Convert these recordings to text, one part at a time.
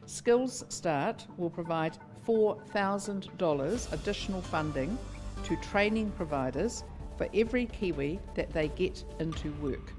Skills Start will provide $4,000 additional funding to training providers for every Kiwi that they get into work.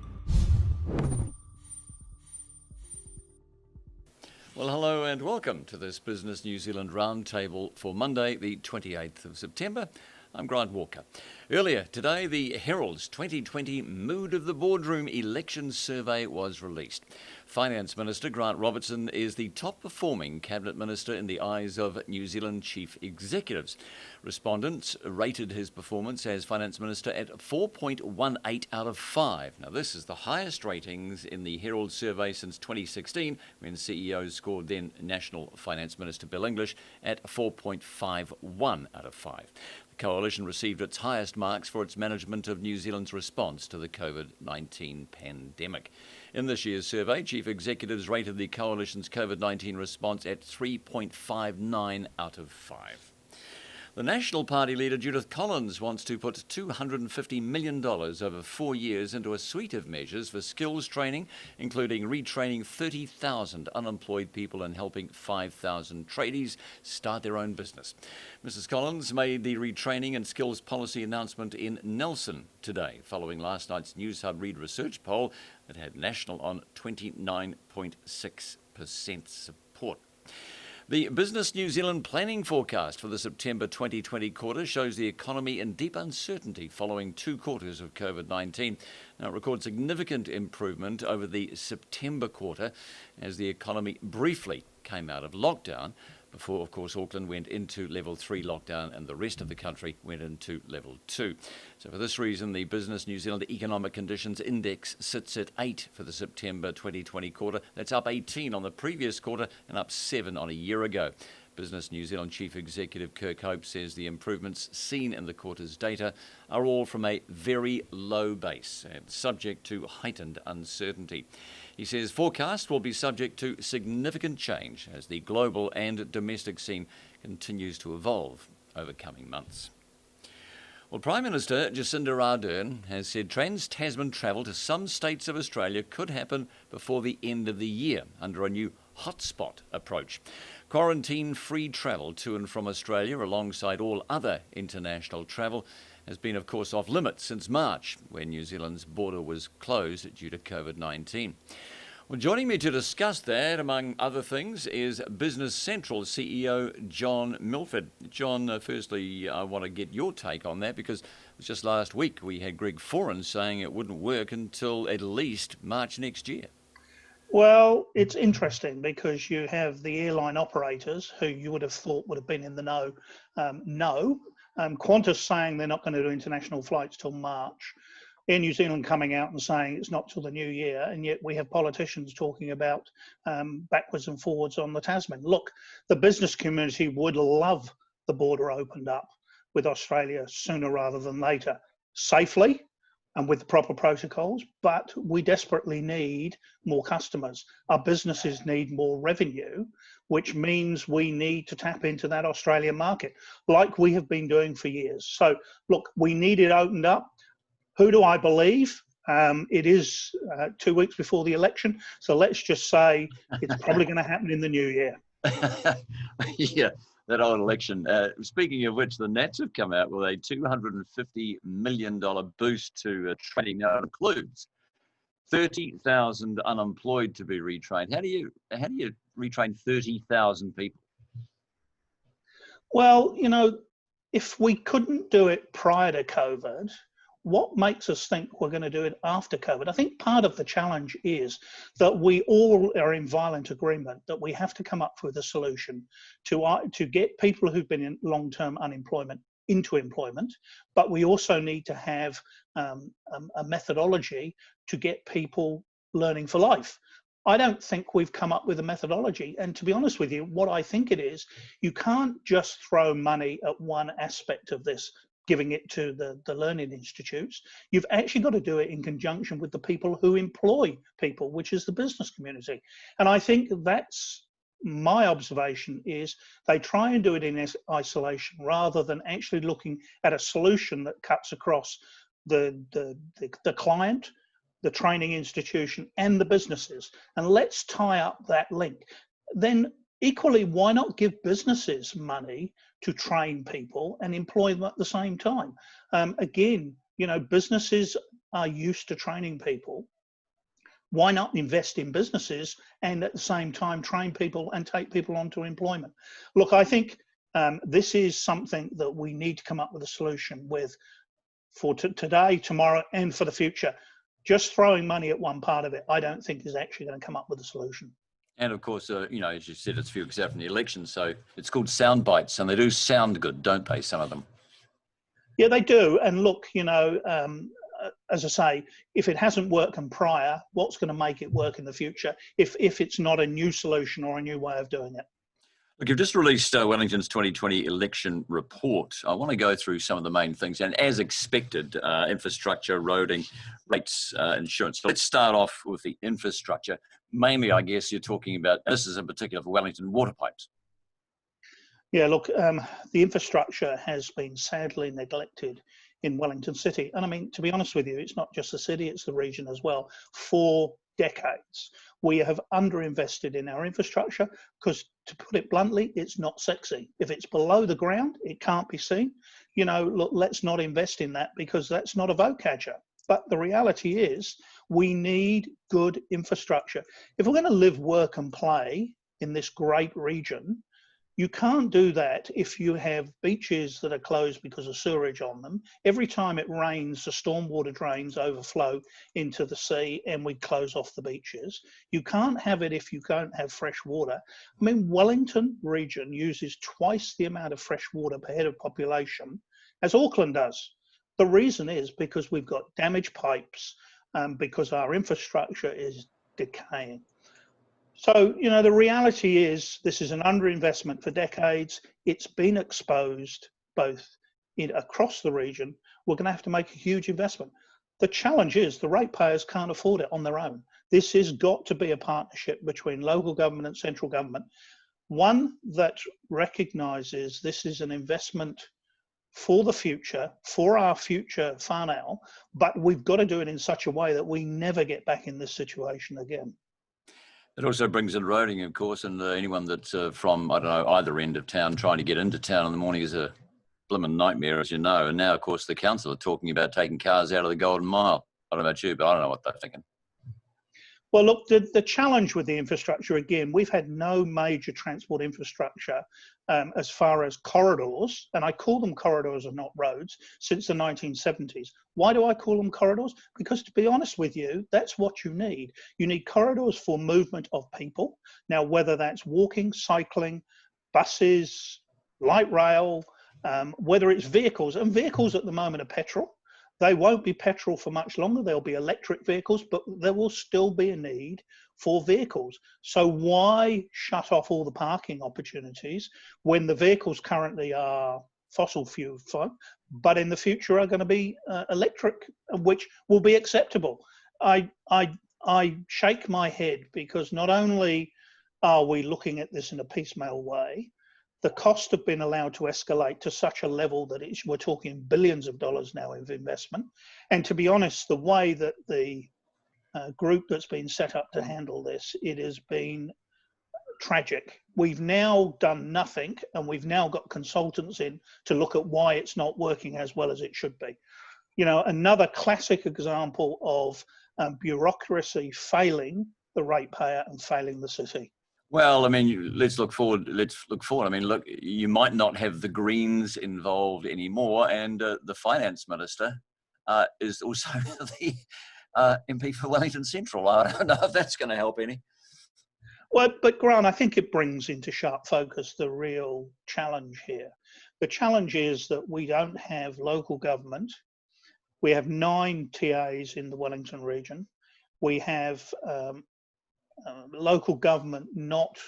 Well, hello and welcome to this Business New Zealand Roundtable for Monday, the 28th of September. I'm Grant Walker. Earlier today, the Herald's 2020 Mood of the Boardroom election survey was released. Finance Minister Grant Robertson is the top performing Cabinet Minister in the eyes of New Zealand chief executives. Respondents rated his performance as Finance Minister at 4.18 out of 5. Now, this is the highest ratings in the Herald survey since 2016, when CEOs scored then National Finance Minister Bill English at 4.51 out of 5. The coalition received its highest marks for its management of New Zealand's response to the COVID-19 pandemic. In this year's survey, chief executives rated the coalition's COVID-19 response at 3.59 out of 5. The National Party leader Judith Collins wants to put $250 million over 4 years into a suite of measures for skills training, including retraining 30,000 unemployed people and helping 5,000 tradies start their own business. Mrs. Collins made the retraining and skills policy announcement in Nelson today, following last night's Newshub Reid research poll that had National on 29.6% support. The Business New Zealand planning forecast for the September 2020 quarter shows the economy in deep uncertainty following 2 quarters of COVID-19. Now, it records significant improvement over the September quarter as the economy briefly came out of lockdown before, of course, Auckland went into level 3 lockdown and the rest of the country went into level 2. So for this reason, the Business New Zealand Economic Conditions Index sits at 8 for the September 2020 quarter. That's up 18 on the previous quarter and up 7 on a year ago. Business New Zealand Chief Executive Kirk Hope says the improvements seen in the quarter's data are all from a very low base and subject to heightened uncertainty. He says forecasts will be subject to significant change as the global and domestic scene continues to evolve over coming months. Well, Prime Minister Jacinda Ardern has said trans-Tasman travel to some states of Australia could happen before the end of the year under a new hotspot approach. Quarantine-free travel to and from Australia alongside all other international travel has been, of course, off limits since March, when New Zealand's border was closed due to COVID-19. Well, joining me to discuss that, among other things, is Business Central CEO John Milford. John, firstly, I want to get your take on that because it was just last week we had Greg Foran saying it wouldn't work until at least March next year. Well, it's interesting because you have the airline operators who you would have thought would have been in the know. Qantas saying they're not going to do international flights till March. Air New Zealand coming out and saying it's not till the new year, and yet we have politicians talking about backwards and forwards on the Tasman. Look, the business community would love the border opened up with Australia sooner rather than later, safely and with the proper protocols, but we desperately need more customers. Our businesses need more revenue, which means we need to tap into that Australian market like we have been doing for years. So look, we need it opened up. Who do I believe? It is 2 weeks before the election, so let's just say it's probably going to happen in the new year. Yeah, that old election. Speaking of which, the Nats have come out with a $250 million boost to training. Now, it includes 30,000 unemployed to be retrained. How do you retrain 30,000 people? Well, you know, if we couldn't do it prior to COVID, what makes us think we're going to do it after COVID? I think part of the challenge is that we all are in violent agreement that we have to come up with a solution to get people who've been in long-term unemployment into employment, but we also need to have a methodology to get people learning for life. I don't think we've come up with a methodology. And to be honest with you, what I think it is, you can't just throw money at one aspect of this, giving it to the learning institutes. You've actually got to do it in conjunction with the people who employ people, which is the business community. And I think that's my observation, is they try and do it in isolation rather than actually looking at a solution that cuts across the client, the training institution and the businesses. And let's tie up that link. Then Equally, why not give businesses money to train people and employ them at the same time? Again, businesses are used to training people. Why not invest in businesses and at the same time train people and take people onto employment? Look, I think this is something that we need to come up with a solution with for today, tomorrow, and for the future. Just throwing money at one part of it, I don't think is actually going to come up with a solution. And of course, as you said, it's a few weeks out from the election, so it's called sound bites, and they do sound good, don't they, some of them? Yeah, they do. And look, as I say, if it hasn't worked in prior, what's going to make it work in the future if it's not a new solution or a new way of doing it? Look, you've just released Wellington's 2020 election report. I want to go through some of the main things. And as expected, infrastructure, roading, rates, insurance. So let's start off with the infrastructure. Mainly, I guess you're talking about, this is in particular for Wellington, water pipes. Yeah, look, the infrastructure has been sadly neglected in Wellington City. And I mean, to be honest with you, it's not just the city, it's the region as well. For decades, we have underinvested in our infrastructure because, to put it bluntly, it's not sexy. If it's below the ground, it can't be seen. Look, let's not invest in that because that's not a vote catcher. But the reality is we need good infrastructure. If we're going to live, work and play in this great region, you can't do that if you have beaches that are closed because of sewerage on them. Every time it rains, the stormwater drains overflow into the sea and we close off the beaches. You can't have it if you don't have fresh water. I mean, Wellington region uses twice the amount of fresh water per head of population as Auckland does. The reason is because we've got damaged pipes, because our infrastructure is decaying. So, the reality is this is an underinvestment for decades. It's been exposed both across the region. We're going to have to make a huge investment. The challenge is the ratepayers can't afford it on their own. This has got to be a partnership between local government and central government, one that recognises this is an investment for the future, for our future whānau, but we've got to do it in such a way that we never get back in this situation again. It also brings in roading, of course, and anyone that's from, I don't know, either end of town trying to get into town in the morning is a blimmin' nightmare, as you know. And now, of course, the council are talking about taking cars out of the Golden Mile. I don't know about you, but I don't know what they're thinking. Well, look, the challenge with the infrastructure, again, we've had no major transport infrastructure as far as corridors, and I call them corridors and not roads, since the 1970s. Why do I call them corridors? Because, to be honest with you, that's what you need. You need corridors for movement of people. Now, whether that's walking, cycling, buses, light rail, whether it's vehicles, and vehicles at the moment are petrol. They won't be petrol for much longer. They'll be electric vehicles, but there will still be a need for vehicles. So why shut off all the parking opportunities when the vehicles currently are fossil fuel, but in the future are going to be electric, which will be acceptable? I shake my head because not only are we looking at this in a piecemeal way, the costs have been allowed to escalate to such a level that we're talking billions of dollars now of investment. And to be honest, the way that the group that's been set up to handle this, it has been tragic. We've now done nothing, and we've now got consultants in to look at why it's not working as well as it should be. Another classic example of bureaucracy failing the ratepayer and failing the city. Well, I mean, let's look forward. I mean, look, you might not have the Greens involved anymore, and the finance minister is also the MP for Wellington Central. I don't know if that's going to help any. Well, but Grant, I think it brings into sharp focus the real challenge here. The challenge is that we don't have local government. We have 9 TAs in the Wellington region. We have local government not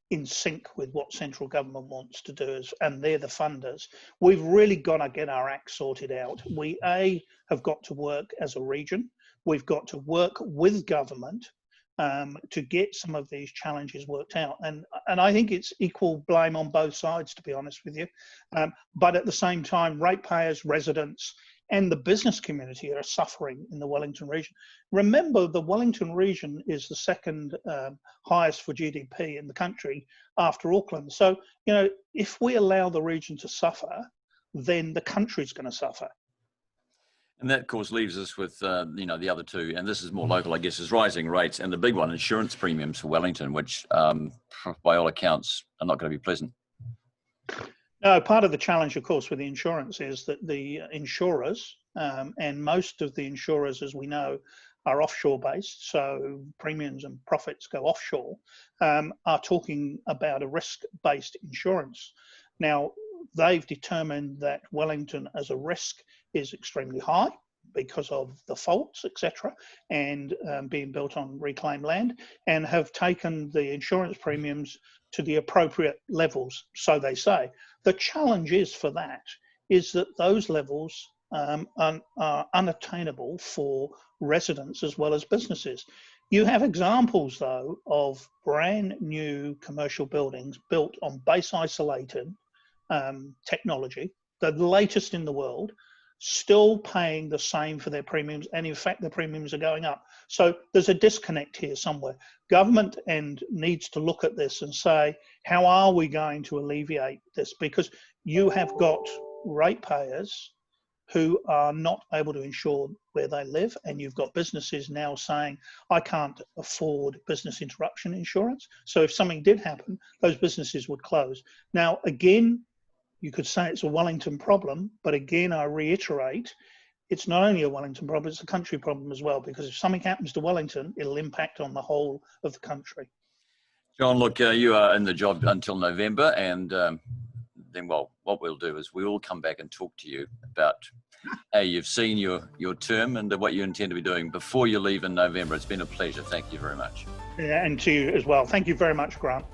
in sync with what central government wants to do, and they're the funders. We've really got to get our act sorted out. We have got to work as a region. We've got to work with government to get some of these challenges worked out. And I think it's equal blame on both sides, to be honest with you. But at the same time, ratepayers, residents, and the business community are suffering in the Wellington region. Remember, the Wellington region is the second highest for GDP in the country after Auckland. So, if we allow the region to suffer, then the country's going to suffer. And that, of course, leaves us with, the other two, and this is more local, I guess, is rising rates. And the big one, insurance premiums for Wellington, which, by all accounts, are not going to be pleasant. No, part of the challenge, of course, with the insurance is that the insurers, and most of the insurers, as we know, are offshore based, so premiums and profits go offshore, are talking about a risk-based insurance. Now, they've determined that Wellington as a risk is extremely high because of the faults, etc., and being built on reclaimed land, and have taken the insurance premiums to the appropriate levels, so they say. The challenge is for that is that those levels are unattainable for residents as well as businesses. You have examples, though, of brand new commercial buildings built on base isolated technology, the latest in the world, still paying the same for their premiums, and in fact the premiums are going up. So there's a disconnect here somewhere. Government needs to look at this and say, how are we going to alleviate this? Because you have got ratepayers who are not able to insure where they live, and you've got businesses now saying, I can't afford business interruption insurance. So if something did happen, those businesses would close. Now, again, you could say it's a Wellington problem, but again, I reiterate, it's not only a Wellington problem, it's a country problem as well, because if something happens to Wellington, it'll impact on the whole of the country. John, look, you are in the job until November, and then, well, what we'll do is we'll come back and talk to you about how you've seen your term and what you intend to be doing before you leave in November. It's been a pleasure. Thank you very much. Yeah, and to you as well. Thank you very much, Grant.